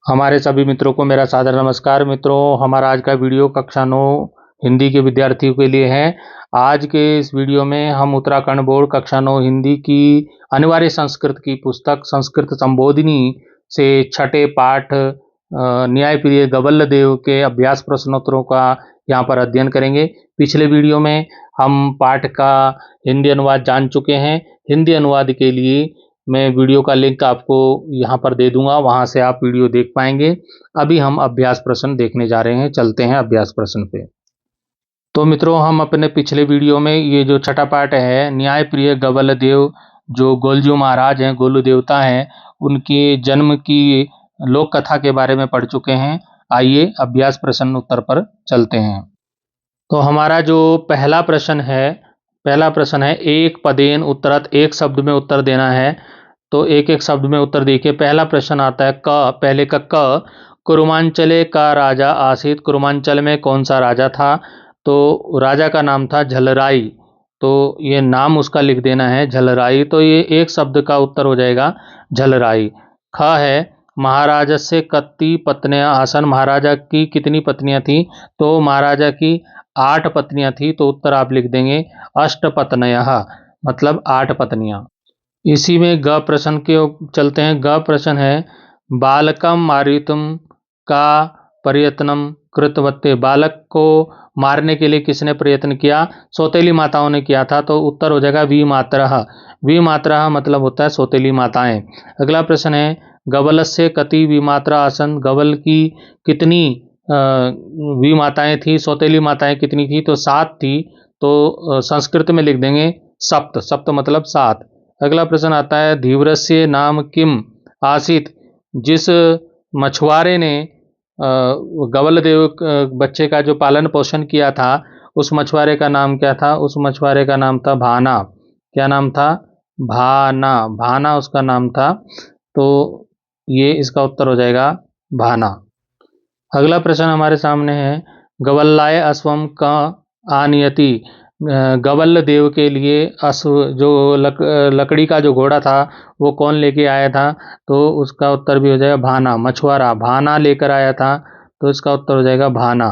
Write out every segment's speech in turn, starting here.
हमारे सभी मित्रों को मेरा सादर नमस्कार। मित्रों, हमारा आज का वीडियो कक्षा 9 हिंदी के विद्यार्थियों के लिए है। आज के इस वीडियो में हम उत्तराखंड बोर्ड कक्षा 9 हिंदी की अनिवार्य संस्कृत की पुस्तक संस्कृत संबोधिनी से छठे पाठ न्यायप्रिय गवल्लदेव के अभ्यास प्रश्नोत्तरों का यहाँ पर अध्ययन करेंगे। पिछले वीडियो में हम पाठ का हिंदी अनुवाद जान चुके हैं। हिंदी अनुवाद के लिए मैं वीडियो का लिंक आपको यहाँ पर दे दूंगा, वहाँ से आप वीडियो देख पाएंगे। अभी हम अभ्यास प्रश्न देखने जा रहे हैं। चलते हैं अभ्यास प्रश्न पे। तो मित्रों, हम अपने पिछले वीडियो में ये जो छठा पाठ है न्यायप्रिय गवल्लदेव, जो गोलजू महाराज हैं, गोलू देवता हैं, उनके जन्म की लोक कथा के बारे में पढ़ चुके हैं। आइए अभ्यास प्रश्न उत्तर पर चलते हैं। तो हमारा जो पहला प्रश्न है एक पदेन उत्तरत, एक शब्द में उत्तर देना है। तो एक एक शब्द में उत्तर देखिए। पहला प्रश्न आता है क, पहले का क, कुरुमांचले का राजा आसित। कुरुमांचल में कौन सा राजा था? तो राजा का नाम था झलराई। तो ये नाम उसका लिख देना है, झलराई। तो ये एक शब्द का उत्तर हो जाएगा झलराई। ख है महाराजस्य कत्ती पत्नियां आसन। महाराजा की कितनी पत्नियां थी? तो महाराजा की 8 पत्नियां थी। तो उत्तर आप लिख देंगे अष्टपत्नयः, मतलब 8 पत्नियां। इसी में ग प्रश्न के चलते हैं। ग प्रश्न है बालकम मारितुम का प्रयत्नम कृतवत्ते। बालक को मारने के लिए किसने प्रयत्न किया? सौतेली माताओं ने किया था। तो उत्तर हो जाएगा विमात्रः। विमात्रः मतलब होता है सौतेली माताएं। अगला प्रश्न है गवलस्य कति विमात्रा आसन। गवल की कितनी विमाताएं थी, सौतेली माताएं कितनी थी? तो 7 थी। तो संस्कृत में लिख देंगे सप्त। सप्त मतलब 7। अगला प्रश्न आता है धीवरस्य नाम किम आसित। जिस मछुआरे ने गवलदेव बच्चे का जो पालन पोषण किया था, उस मछुआरे का नाम क्या था? उस मछुआरे का नाम था भाना। क्या नाम था? भाना। भाना उसका नाम था। तो ये इसका उत्तर हो जाएगा भाना। अगला प्रश्न हमारे सामने है गवल्लाय अश्वम का आनियति। गवल्ल देव के लिए अश्व जो लकड़ी का जो घोड़ा था वो कौन लेके आया था? तो उसका उत्तर भी हो जाएगा भाना। मछुआरा भाना लेकर आया था। तो इसका उत्तर हो जाएगा भाना।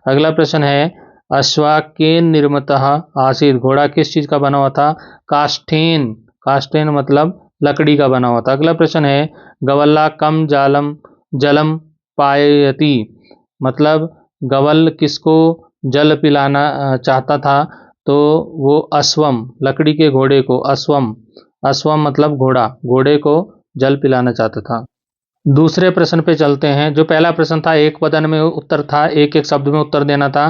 अगला प्रश्न है अश्वाकेन निर्मितः आसीत। घोड़ा किस चीज का बना हुआ था? काष्ठेन। काष्ठेन मतलब लकड़ी का बना हुआ था। अगला प्रश्न है गवल्ला कम जलम पाययति। मतलब गवल किसको जल पिलाना चाहता था? तो वो अश्वम, लकड़ी के घोड़े को अश्वम। अश्वम मतलब घोड़ा, घोड़े को जल पिलाना चाहता था। दूसरे प्रश्न पे चलते हैं। जो पहला प्रश्न था एक पदन में उत्तर था, एक एक शब्द में उत्तर देना था।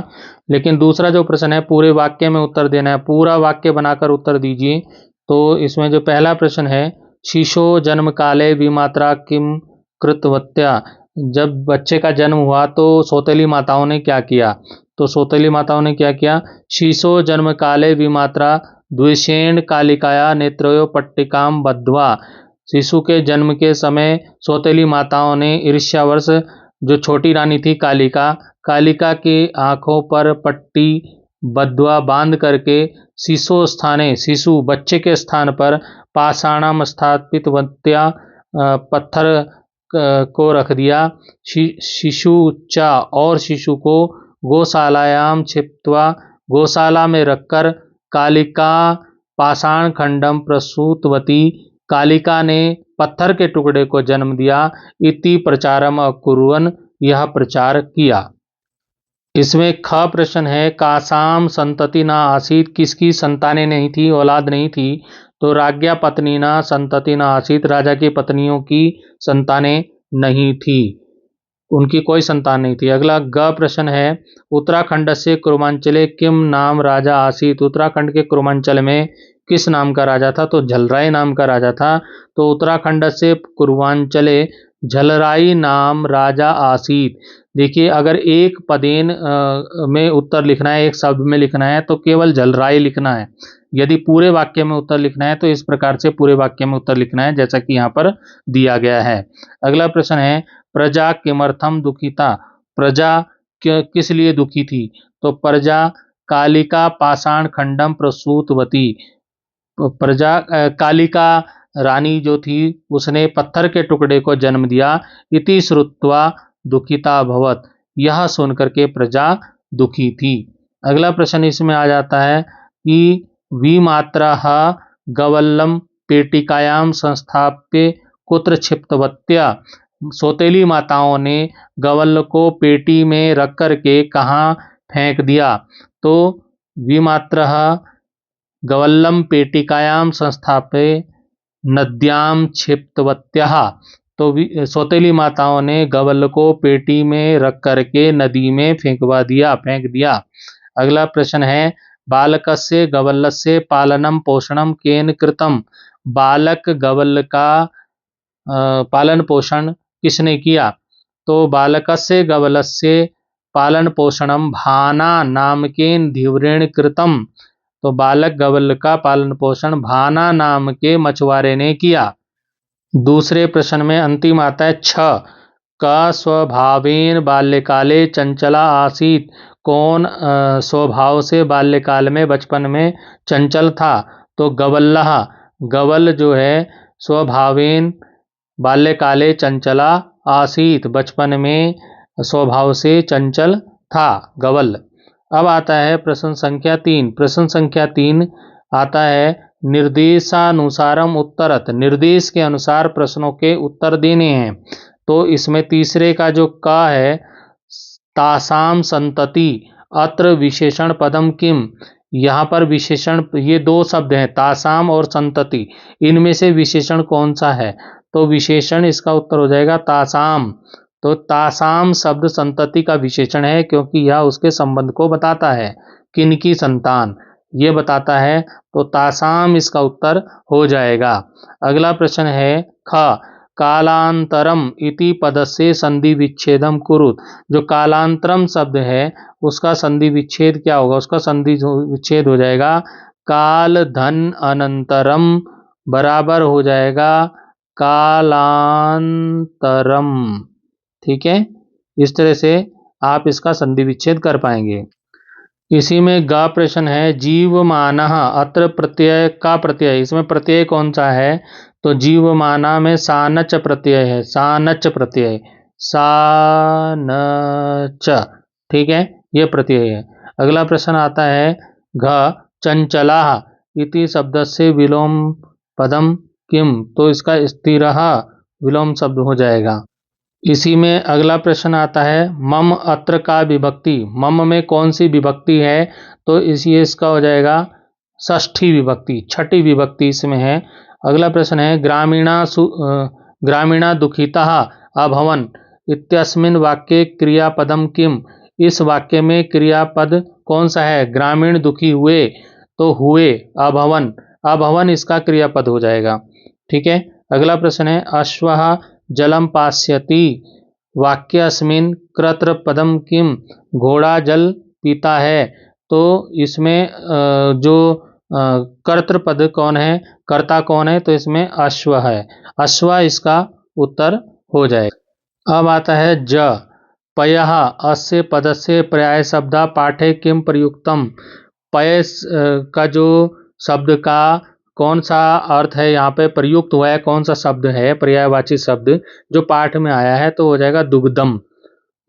लेकिन दूसरा जो प्रश्न है पूरे वाक्य में उत्तर देना है। पूरा वाक्य बनाकर उत्तर दीजिए। तो इसमें जो पहला प्रश्न है शिशो जन्म काले विमात्रा किम कृतवत्या। जब बच्चे का जन्म हुआ तो सौतेली माताओं ने क्या किया? तो सौतेली माताओं ने क्या किया? शीशो जन्म काले विमात्रा द्विषेण कालिकाया नेत्रयो पट्टिकाम बद्ध्वा। शिशु के जन्म के समय सौतेली माताओं ने ईर्ष्यावश जो छोटी रानी थी कालिका, कालिका की आंखों पर पट्टी बद्ध्वा बांध करके शिशु स्थाने, शिशु बच्चे के स्थान पर पाषाणम स्थापित वत्या पत्थर को रख दिया। शिशु चा और शिशु को गौशालायाम छिप्त्वा, गौशाला में रखकर कालिका पाषाण खंडम प्रसूतवती। कालिका ने पत्थर के टुकड़े को जन्म दिया। इति प्रचारम अकुर्वन्, यह प्रचार किया। इसमें ख प्रश्न है कासाम संतति ना आसीत। किसकी संतानें नहीं थी, औलाद नहीं थी? तो राज्ञा पत्नी ना संतति ना आसीत। राजा की पत्नियों की संतानें नहीं थी, उनकी कोई संतान नहीं थी। अगला ग प्रश्न है उत्तराखंड से कुरुमांचले किम नाम राजा आसीत। उत्तराखंड के कुरुमांचल में किस नाम का राजा था? तो झलराय नाम का राजा था। तो उत्तराखंड से कुरुमांचले झलराई नाम राजा आसीत। देखिए, अगर एक पदेन में उत्तर लिखना है, एक शब्द में लिखना है, तो केवल झलराई लिखना है। यदि पूरे वाक्य में उत्तर लिखना है तो इस प्रकार से पूरे वाक्य में उत्तर लिखना है, जैसा कि यहाँ पर दिया गया है। अगला प्रश्न है प्रजा किमर्थम दुखिता। प्रजा किस लिए दुखी थी? तो प्रजा कालिका पाषाण खंडम प्रसूतवती। प्रजा कालिका रानी जो थी उसने पत्थर के टुकड़े को जन्म दिया। इति श्रुत्वा दुखिता भवत, यह सुनकर के प्रजा दुखी थी। अगला प्रश्न इसमें आ जाता है कि विमात्रः गवल्लम पेटिकायाम संस्थाप्य कुत्र क्षिप्तवत्या, सौतेली माताओं ने गवल्ल को पेटी में रख करके कहाँ फेंक दिया। तो विमात्रः गवल्लम पेटिकायाम संस्थाप्य नद्याम क्षिप्तवत्यः, तो सौतेली माताओं ने गवल्ल को पेटी में रख करके नदी में फेंक दिया। अगला प्रश्न है बालकस्य गवल्लस्य पालनम पोषणम केन कृतम, बालक गवल्ल का पालन पोषण किसने किया। तो बालकस्य गवलस्य पालन पोषणम भाना नामकेन धीवरेण कृतम, तो बालक गवल का पालन पोषण भाना नाम के मछुआरे ने किया। दूसरे प्रश्न में अंतिम आता है छ, का स्वभावेन बाल्यकाले चंचला आसीत, कौन स्वभाव से बाल्यकाल में बचपन में चंचल था। तो गवल्लः, गवल जो है स्वभावेन बाल्यकाले चंचला आसीत, बचपन में स्वभाव से चंचल था गवल। अब आता है प्रश्न संख्या 3। प्रश्न संख्या 3 आता है निर्देशानुसारम उत्तरत, निर्देश के अनुसार प्रश्नों के उत्तर देने हैं। तो इसमें तीसरे का जो का है तासाम संतति अत्र विशेषण पदम किम, यहाँ पर विशेषण ये दो शब्द हैं तासाम और संतति, इनमें से विशेषण कौन सा है। तो विशेषण इसका उत्तर हो जाएगा तासाम। तो तासाम शब्द संतति का विशेषण है क्योंकि यह उसके संबंध को बताता है, किनकी संतान ये बताता है। तो तासाम इसका उत्तर हो जाएगा। अगला प्रश्न है ख, कालांतरम इति पदस्य संधि विच्छेदम कुरुत, जो कालांतरम शब्द है उसका संधि विच्छेद क्या होगा, उसका संधि विच्छेद हो जाएगा काल धन अनंतरम बराबर हो जाएगा कालांतरम। ठीक है, इस तरह से आप इसका संधि विच्छेद कर पाएंगे। इसी में ग प्रश्न है जीवमानः, अत्र प्रत्यय का प्रत्यय, इसमें प्रत्यय कौन सा है। तो जीवमाना में सानच प्रत्यय है, सानच प्रत्यय, सानच, ठीक है, ये प्रत्यय है। अगला प्रश्न आता है घ, चंचलाः इति शब्दस्य विलोम पदम किम, तो इसका स्थिरः विलोम शब्द हो जाएगा। इसी में अगला प्रश्न आता है मम अत्र का विभक्ति, मम में कौन सी विभक्ति है। तो इसका हो जाएगा षष्ठी विभक्ति, छठी विभक्ति इसमें है। अगला प्रश्न है ग्रामीणा दुखिताः अभवन इत्यस्मिन् वाक्ये क्रियापदम किम, इस वाक्य में क्रियापद कौन सा है। ग्रामीण दुखी हुए, तो हुए, अभवन, अभवन इसका क्रियापद हो जाएगा। ठीक है, अगला प्रश्न है अश्वः जलम पास्यति वाक्यस्मिन् कर्तृपदम किम, घोड़ा जल पीता है। तो इसमें जो कर्तृपद कौन है, कर्ता कौन है, तो इसमें अश्व है, अश्व इसका उत्तर हो जाएगा। अब आता है ज, पयः अस्य पदस्य पर्याय शब्दा पाठे किम प्रयुक्तम, पय का जो शब्द का कौन सा अर्थ है यहाँ पे प्रयुक्त हुआ है, कौन सा शब्द है पर्यायवाची शब्द जो पाठ में आया है, तो हो जाएगा दुग्धम,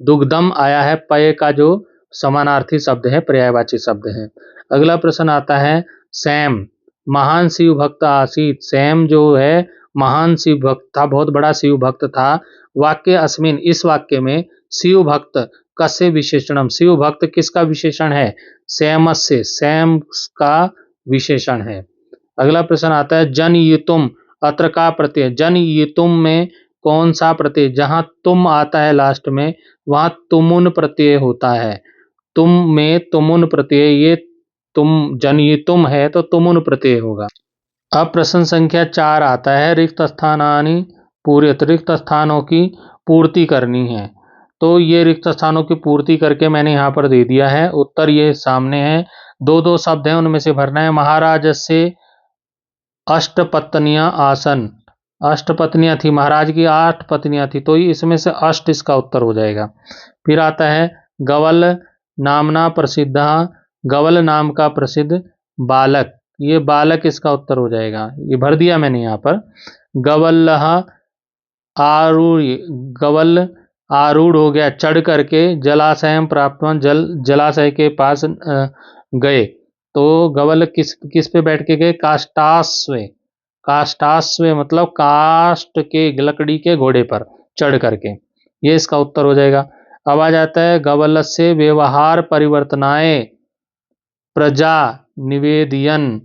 दुग्धम आया है, पय का जो समानार्थी शब्द है पर्यायवाची शब्द है। अगला प्रश्न आता है सैम महान शिव भक्त आसीत, सैम जो है महान शिव भक्त था, बहुत बड़ा शिव भक्त था। वाक्य अस्मिन, इस वाक्य में शिव भक्त कस्य विशेषणम, शिव भक्त किसका विशेषण है, सैमस्य, सैम का विशेषण है। अगला प्रश्न आता है जनयितुम अत्र का प्रत्यय, जनयितुम में कौन सा प्रत्यय, जहां तुम आता है लास्ट में वहां तुमुन प्रत्यय होता है, तुम में तुमुन प्रत्यय, ये तुम जनयितुम है तो तुमुन प्रत्यय होगा। अब प्रश्न संख्या 4 आता है रिक्त स्थानानि पूर्यत, रिक्त स्थानों की पूर्ति करनी है। तो ये रिक्त स्थानों की पूर्ति करके मैंने यहाँ पर दे दिया है, उत्तर ये सामने है, दो दो शब्द हैं उनमें से भरना है। महाराज से अष्टपत्नियां आसन, अष्टपत्नियां थी, महाराज की 8 पत्नियां थी, तो इसमें से अष्ट इसका उत्तर हो जाएगा। फिर आता है गवल नामना प्रसिद्ध, गवल नाम का प्रसिद्ध बालक, ये बालक इसका उत्तर हो जाएगा, ये भर दिया मैंने यहाँ पर। गवल्लह आरूढ़, गवल आरूढ़ हो गया चढ़ करके, जलाशयम प्राप्त, जलाशय के पास गए। तो गवल किस किस पे बैठ के गए? काष्ठाश्वे, काष्ठाश्वे मतलब काष्ठ के लकड़ी के घोड़े पर चढ़ करके, ये इसका उत्तर हो जाएगा। अब आ जाता है गवल से व्यवहार परिवर्तनाए प्रजा निवेदियन,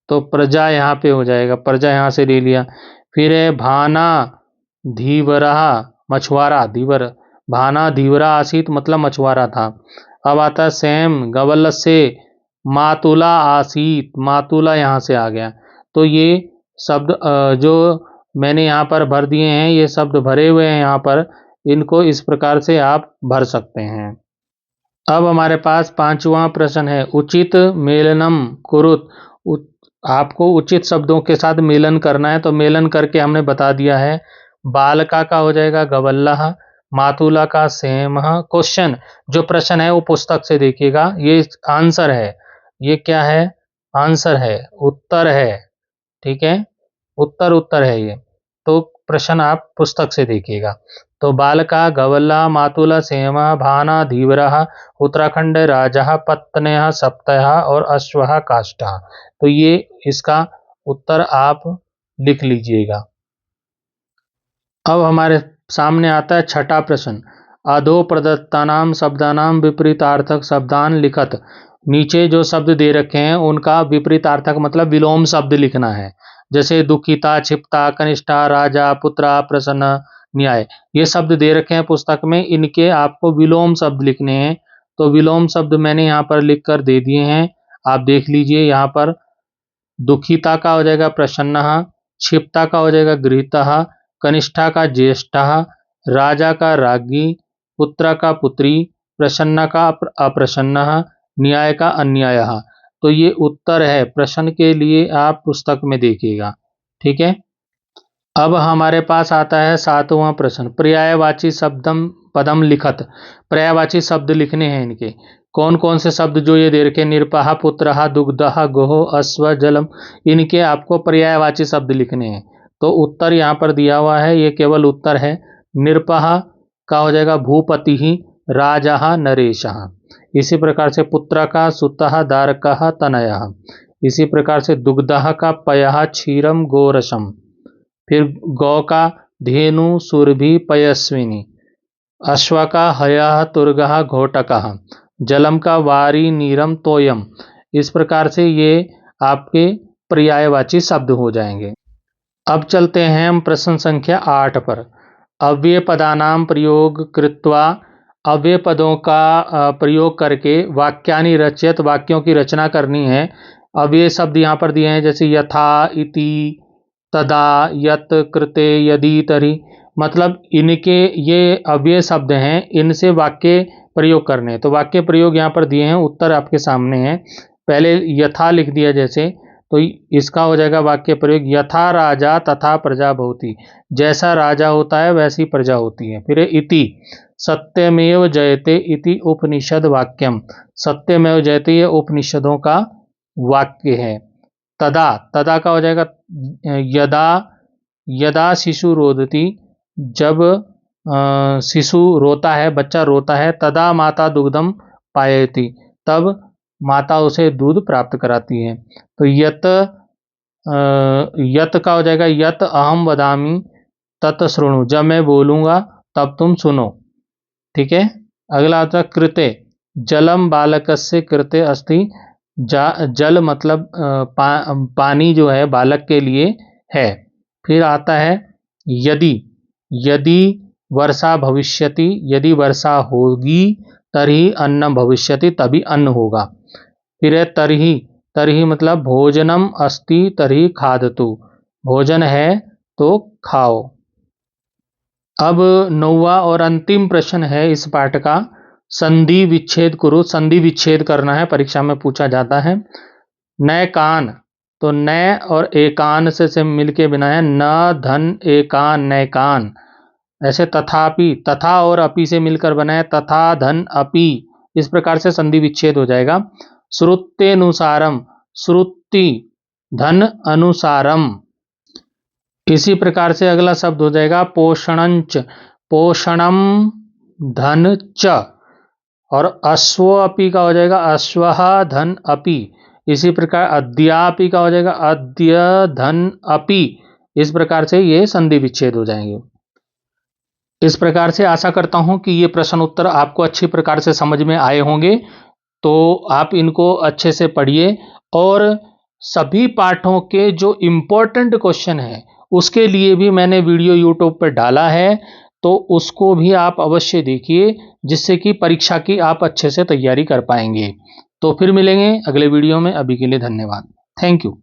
तो प्रजा यहाँ पे हो जाएगा, प्रजा यहाँ से ले लिया। फिर है भाना धीवरा, मछुआरा, धीवर, भाना धीवरा आसीत मतलब मछुआरा था। अब आता है सेम, गवल से मातुला आसीत, मातुला यहाँ से आ गया। तो ये शब्द जो मैंने यहाँ पर भर दिए हैं, ये शब्द भरे हुए हैं यहाँ पर, इनको इस प्रकार से आप भर सकते हैं। अब हमारे पास पांचवा प्रश्न है, उचित मेलनम कुरुत। आपको उचित शब्दों के साथ मेलन करना है, तो मेलन करके हमने बता दिया है। बालका का हो जाएगा गवल्लह, मातुला का सेम। क्वेश्चन, जो प्रश्न है वो पुस्तक से देखिएगा, ये आंसर है, ये क्या है? आंसर है, उत्तर है, ठीक है, उत्तर उत्तर है ये। तो प्रश्न आप पुस्तक से देखिएगा। तो बालका गवल्ला मातुला सेमा भाना धीवरा उत्तराखंड राजा पत्न्य सप्तः और अश्वः काष्ठः। तो ये इसका उत्तर आप लिख लीजिएगा। अब हमारे सामने आता है छठा प्रश्न, अधो प्रदत्तानाम शब्दानाम विपरीतार्थक शब्दान लिखत। नीचे जो शब्द दे रखे हैं उनका विपरीतार्थक मतलब विलोम शब्द लिखना है। जैसे दुखिता, क्षिप्ता, कनिष्ठा, राजा, पुत्रा, प्रसन्न, न्याय, ये शब्द दे रखे हैं पुस्तक में, इनके आपको विलोम शब्द लिखने हैं। तो विलोम शब्द मैंने यहाँ पर लिख कर दे दिए हैं, आप देख लीजिए। यहाँ पर दुखिता का हो जाएगा प्रसन्नः, क्षिप्ता का हो जाएगा गृहीतः, कनिष्ठा का ज्येष्ठः, राजा का राज्ञी, पुत्रा का पुत्री, प्रसन्न का अप्रसन्नः, न्याय का अन्यायः। तो ये उत्तर है, प्रश्न के लिए आप पुस्तक में देखिएगा, ठीक है। अब हमारे पास आता है सातवां प्रश्न, पर्यायवाची शब्दम पदम लिखत। पर्यायवाची शब्द लिखने हैं इनके, कौन कौन से शब्द जो ये दे रखे, निरपहा, पुत्रहा, दुग्धहा, गोहो, अश्व, जलम, इनके आपको पर्यायवाची शब्द लिखने हैं। तो उत्तर यहाँ पर दिया हुआ है, ये केवल उत्तर है। निरपहा का हो जाएगा भूपति ही, राजा नरेशः। इसी प्रकार से पुत्र का सुतः दारकः तनयः। इसी प्रकार से दुग्धः का पयः क्षीरम गोरसम। फिर गौ का धेनु सुरभि पयस्विनी, अश्व का हयः तुर्गः घोटकः, जलम का वारी नीरम तोयम। इस प्रकार से ये आपके पर्यायवाची शब्द हो जाएंगे। अब चलते हैं हम प्रश्न संख्या 8 पर। अव्यय पदानाम प्रयोग कृत्वा, अव्यय पदों का प्रयोग करके वाक्यानि रचयत, वाक्यों की रचना करनी है। अव्यय शब्द यहाँ पर दिए हैं, जैसे यथा, इति, तदा, यत, कृते, यदि, तरी, मतलब इनके ये अव्यय शब्द हैं, इनसे वाक्य प्रयोग करने। तो वाक्य प्रयोग यहाँ पर दिए हैं, उत्तर आपके सामने है। पहले यथा लिख दिया जैसे, तो इसका हो जाएगा वाक्य प्रयोग, यथा राजा तथा प्रजा भवति, जैसा राजा होता है वैसी प्रजा होती है। फिर इति, सत्यमेव जयते इति उपनिषद वाक्यम, सत्यमेव जयते ये उपनिषदों का वाक्य है। तदा, तदा का हो जाएगा यदा, यदा शिशु रोदति, जब शिशु रोता है, बच्चा रोता है, तदा माता दुग्धम पायति, तब माता उसे दूध प्राप्त कराती है। तो यत, यत का हो जाएगा यत अहम वदामि तत शृणु, जब मैं बोलूँगा तब तुम सुनो, ठीक है। अगला आता है कृते, जलम बालकस्य कृते अस्ति, जल मतलब पानी जो है बालक के लिए है। फिर आता है यदि, यदि वर्षा भविष्यति, यदि वर्षा होगी, तर्हि अन्न भविष्यति, तभी अन्न होगा। फिर है तरहि, तरहि मतलब भोजनम अस्ति तर्हि खादतु, भोजन है तो खाओ। अब 9वां और अंतिम प्रश्न है इस पाठ का, संधि विच्छेद करो। संधि विच्छेद करना है, परीक्षा में पूछा जाता है। नय कान, तो नय और एकान से मिलके बना है, न धन एकान नय कान। ऐसे तथापि, तथा और अपि से मिलकर बना है, तथा धन अपि। इस प्रकार से संधि विच्छेद हो जाएगा। श्रुत्यनुसारम, श्रुति धन अनुसारम। इसी प्रकार से अगला शब्द हो जाएगा पोषणंच, पोषणम धन च। और अश्व अपि का हो जाएगा अश्वः धन अपि। इसी प्रकार अद्यापि का हो जाएगा अद्य धन अपि। इस प्रकार से ये संधि विच्छेद हो जाएंगे। इस प्रकार से आशा करता हूं कि ये प्रश्न उत्तर आपको अच्छी प्रकार से समझ में आए होंगे। तो आप इनको अच्छे से पढ़िए और सभी पाठों के जो इम्पोर्टेंट क्वेश्चन है उसके लिए भी मैंने वीडियो यूट्यूब पर डाला है, तो उसको भी आप अवश्य देखिए, जिससे कि परीक्षा की आप अच्छे से तैयारी कर पाएंगे। तो फिर मिलेंगे अगले वीडियो में। अभी के लिए धन्यवाद। Thank you.